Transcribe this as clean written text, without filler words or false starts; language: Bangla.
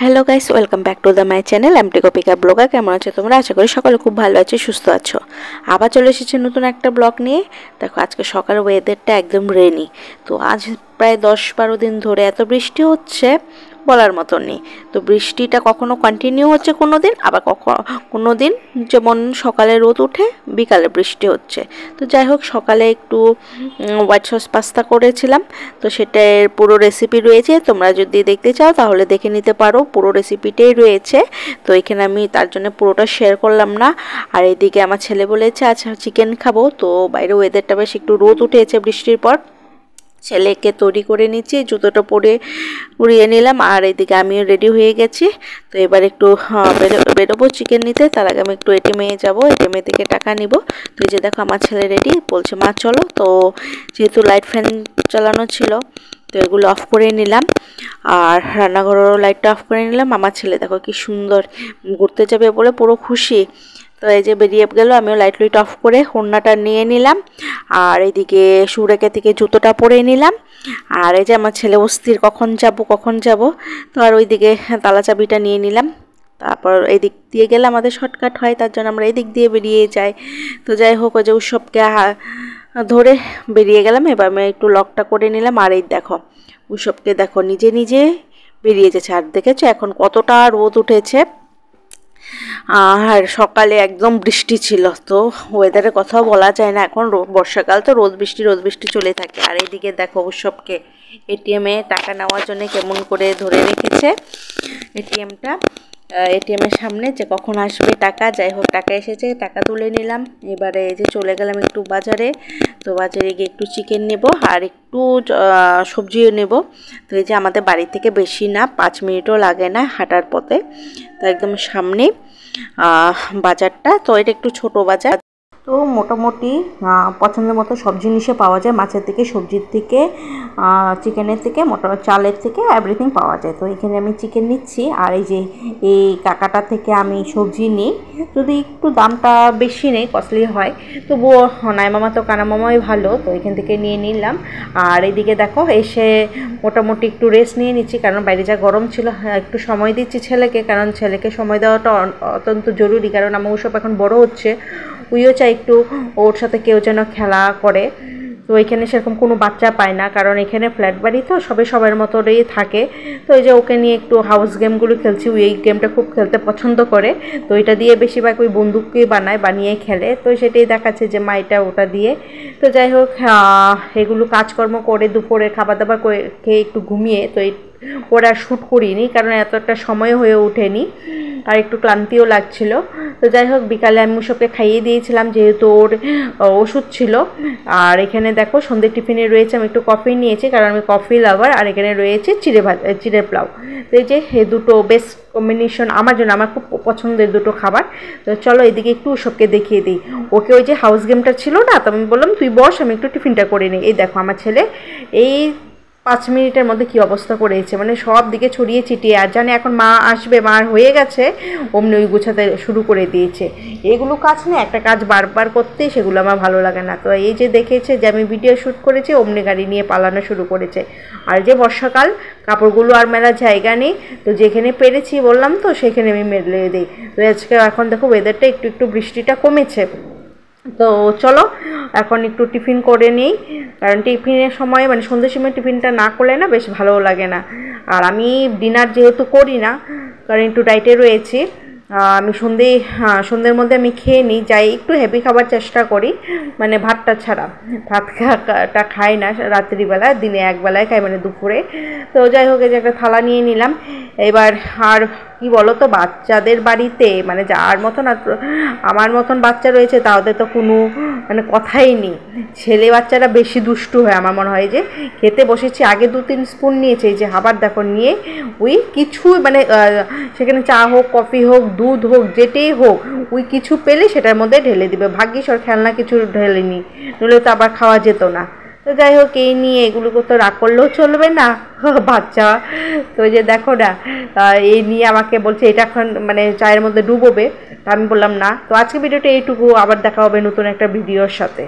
Hello guys, welcome back to the my channel MT Kapika blogger. কেমন আছো তোমরা? আশা করি সকালে খুব ভালো আছো, সুস্থ আছো। আবার চলে এসেছি নতুন একটা ব্লগ নিয়ে। দেখো আজকে সকালের ওয়েদারটা একদম রেনি। তো আজ প্রায় 10-12 দিন ধরে এত বৃষ্টি হচ্ছে বলার মতো নেই। তো বৃষ্টিটা কখনো কন্টিনিউ হচ্ছে, কোনো দিন আবার কোনো দিন যেমন সকালে রোদ উঠে বিকালে বৃষ্টি হচ্ছে। তো যাই হোক, সকালে একটু হোয়াইট সস পাস্তা করেছিলাম। তো সেটার পুরো রেসিপি রয়েছে, তোমরা যদি দেখতে চাও তাহলে দেখে নিতে পারো, পুরো রেসিপিটাই রয়েছে। তো এখানে আমি তার জন্য পুরোটা শেয়ার করলাম না। আর এদিকে আমার ছেলে বলেছে আচ্ছা চিকেন খাবো। তো বাইরে ওয়েদারটা বেশ একটু রোদ উঠেছে বৃষ্টির পর। ছেলেকে তৈরি করে নিচ্ছি, জুতোটা পরে উড়িয়ে নিলাম, আর এদিকে আমিও রেডি হয়ে গেছি। তো এবার একটু বেরোবো চিকেন নিতে। তার আগে আমি একটু এটিএমে যাবো, এটিএমে থেকে টাকা নিব। তো এই যে দেখো আমার ছেলে রেডি, বলছে মা চলো। তো যেহেতু লাইট ফ্যান চালানো ছিল তো এগুলো অফ করে নিলাম, আর রান্নাঘরেরও লাইটটা অফ করে নিলাম। আমার ছেলে দেখো কি সুন্দর ঘুরতে যাবে বলে পুরো খুশি। তো এই যে বেরিয়ে গেল, আমিও লাইট অফ করে ওড়নাটা নিয়ে নিলাম, আর এইদিকে সুরেখা থেকে জুতোটা পরে নিলাম। আর এই যে আমার ছেলে অস্থির কখন যাব। তো আর ওইদিকে তালা চাবিটা নিয়ে নিলাম। তারপর এই দিক দিয়ে গেলে আমাদের শর্টকাট হয়, তার জন্য আমরা এই দিক দিয়ে বেরিয়ে যাই। তো যাই হোক, ওই যে উৎসবকে ধরে বেরিয়ে গেলাম। এবার আমি একটু লকটা করে নিলাম। আর এই দেখো উৎসবকে দেখো নিজে নিজে বেরিয়ে যাচ্ছে। আর দেখেছো এখন কতটা রোদ উঠেছে, আর সকালে একদম বৃষ্টি ছিল। তো ওয়েদারের কথাও বলা যায় না, এখন বর্ষাকাল তো রোদ বৃষ্টি চলে থাকে। আর এইদিকে দেখো উৎসবকে এটিএমে টাকা নেওয়ার জন্য কেমন করে ধরে রেখেছে এটিএমটা, এটিএমের সামনে যে কখন আসবে টাকা। যাই হোক টাকা এসেছে, টাকা তুলে নিলাম। এবারে এই যে চলে গেলাম একটু বাজারে। তো বাজারে গিয়ে একটু চিকেন নেব আর একটু সবজিও নেব। তো এই যে আমাদের বাড়ি থেকে বেশি না, 5 মিনিটও লাগে না হাঁটার পথে। তো একদম সামনে বাজারটা। তো এটা একটু ছোট বাজার। তো মোটামুটি পছন্দের মতো সব জিনিসে পাওয়া যায়, মাছের থেকে, সবজির থেকে, চিকেনের থেকে, মোটামুটি চালের থেকে এভরিথিং পাওয়া যায়। তো এখানে আমি চিকেন নিচ্ছি, আর এই যে এই কাকাটা থেকে আমি সবজি নিই। যদি একটু দামটা বেশি নেই, কস্টলি হয়, তবুও নাই মামা তো কানা মামাই ভালো, তো এখান থেকে নিয়ে নিলাম। আর এইদিকে দেখো এসে মোটামুটি একটু রেস্ট নিয়ে নিচ্ছি, কারণ বাইরে যা গরম ছিল। একটু সময় দিচ্ছি ছেলেকে, কারণ ছেলেকে সময় দেওয়াটা অত্যন্ত জরুরি, কারণ আমার ওসব এখন বড় হচ্ছে। উইও চাই একটু ওর সাথে কেউ যেন খেলা করে। তো এখানে সেরকম কোনো বাচ্চা পায় না, কারণ এখানে ফ্ল্যাট বাড়ি তো সবার মতোই থাকে। তো এই যে ওকে নিয়ে একটু হাউস গেমগুলো খেলছি। এই গেমটা খুব খেলতে পছন্দ করে। তো এটা দিয়ে বেশিরভাগ ওই বন্দুককেই বানিয়ে খেলে। তো সেটাই দেখাচ্ছে যে মা এটা ওটা দিয়ে। তো যাই হোক, এগুলো কাজকর্ম করে দুপুরে খাবার দাবার করে খেয়ে একটু ঘুমিয়ে, তো এই ওরা শ্যুট করিনি, কারণ এত একটা সময় হয়ে ওঠেনি, আর একটু ক্লান্তিও লাগছিল। তো যাই হোক বিকালে আমি ওসবকে খাইয়ে দিয়েছিলাম, যেহেতু ওর ওষুধ ছিল। আর এখানে দেখো সন্ধ্যে টিফিনে রয়েছে, আমি একটু কফি নিয়েছি কারণ আমি কফি লাভার। আর এখানে রয়েছে চিড়ে পোলাও। তো এই যে দুটো বেস্ট কম্বিনেশন আমার জন্য, আমার খুব পছন্দের দুটো খাবার। তো চলো এদিকে একটু ওসবকে দেখিয়ে দিই। ওকে ওই যে হাউস গেমটা ছিল না, তো আমি বললাম তুই বস, আমি একটু টিফিনটা করে নিই। এই দেখো আমার ছেলে এই 5 মিনিটের মধ্যে কি অবস্থা করেছে, মানে সব দিকে ছড়িয়ে ছিটিয়ে। আর জানে এখন মা আসবে, মার হয়ে গেছে, অমনি ওই গুছাতে শুরু করে দিয়েছে। এগুলো কাজ না, একটা কাজ বারবার করতে, সেগুলো আমার ভালো লাগে না। তো এই যে দেখেছে যে আমি ভিডিও শ্যুট করেছি, অমনি গাড়ি নিয়ে পালানো শুরু করেছে। আর যে বর্ষাকাল, কাপড়গুলো আর মেলার জায়গা নেই, তো যেখানে পেরেছি বললাম তো সেখানে আমি মেলে দিই। তো আজকে এখন দেখো ওয়েদারটা একটু বৃষ্টিটা কমেছে। তো চলো এখন একটু টিফিন করে নিই, কারণ টিফিনের সময় মানে সন্ধ্যের সময় টিফিনটা না করলে না বেশ ভালোও লাগে না। আর আমি ডিনার যেহেতু করি না, কারণ একটু ডায়েটে রয়েছি, আমি সন্ধ্যের মধ্যে আমি খেয়ে নিই, যাই একটু হেভি খাবার চেষ্টা করি, মানে ভাতটা ছাড়া। ভাতটা খাই না রাত্রিবেলা, দিনে একবেলায় খাই, মানে দুপুরে। তো যাই হোক এই যে একটা থালা নিয়ে নিলাম। এবার আর কি বলো তো, বাচ্চাদের বাড়িতে মানে যার মতন আমার মতন বাচ্চা রয়েছে তাদের তো কোনো মানে কথাই নেই। ছেলে বাচ্চারা বেশি দুষ্টু হয় আমার মনে হয়। যে খেতে বসেছি, আগে 2-3 স্পুন নিয়েছে, এই যে আবার দেখো নিয়ে ওই কিছু মানে সেখানে চা হোক, কফি হোক, দুধ হোক, যেটাই হোক, ওই কিছু পেলে সেটার মধ্যে ঢেলে দিবে। ভাগ্যিস ওর খেলনা কিছু ঢেলেনি, নইলে তো আবার খাওয়া যেত না। তো যাই হোক এই নিয়ে এগুলোকে তো রাগ করলেও চলবে না, বাচ্চা। তো যে দেখো না, এই নিয়ে আমাকে বলছে এটা এখন মানে চায়ের মধ্যে ডুবোবে। তা আমি বললাম না। তো আজকে ভিডিওটা এইটুকু, আবার দেখা হবে নতুন একটা ভিডিওর সাথে।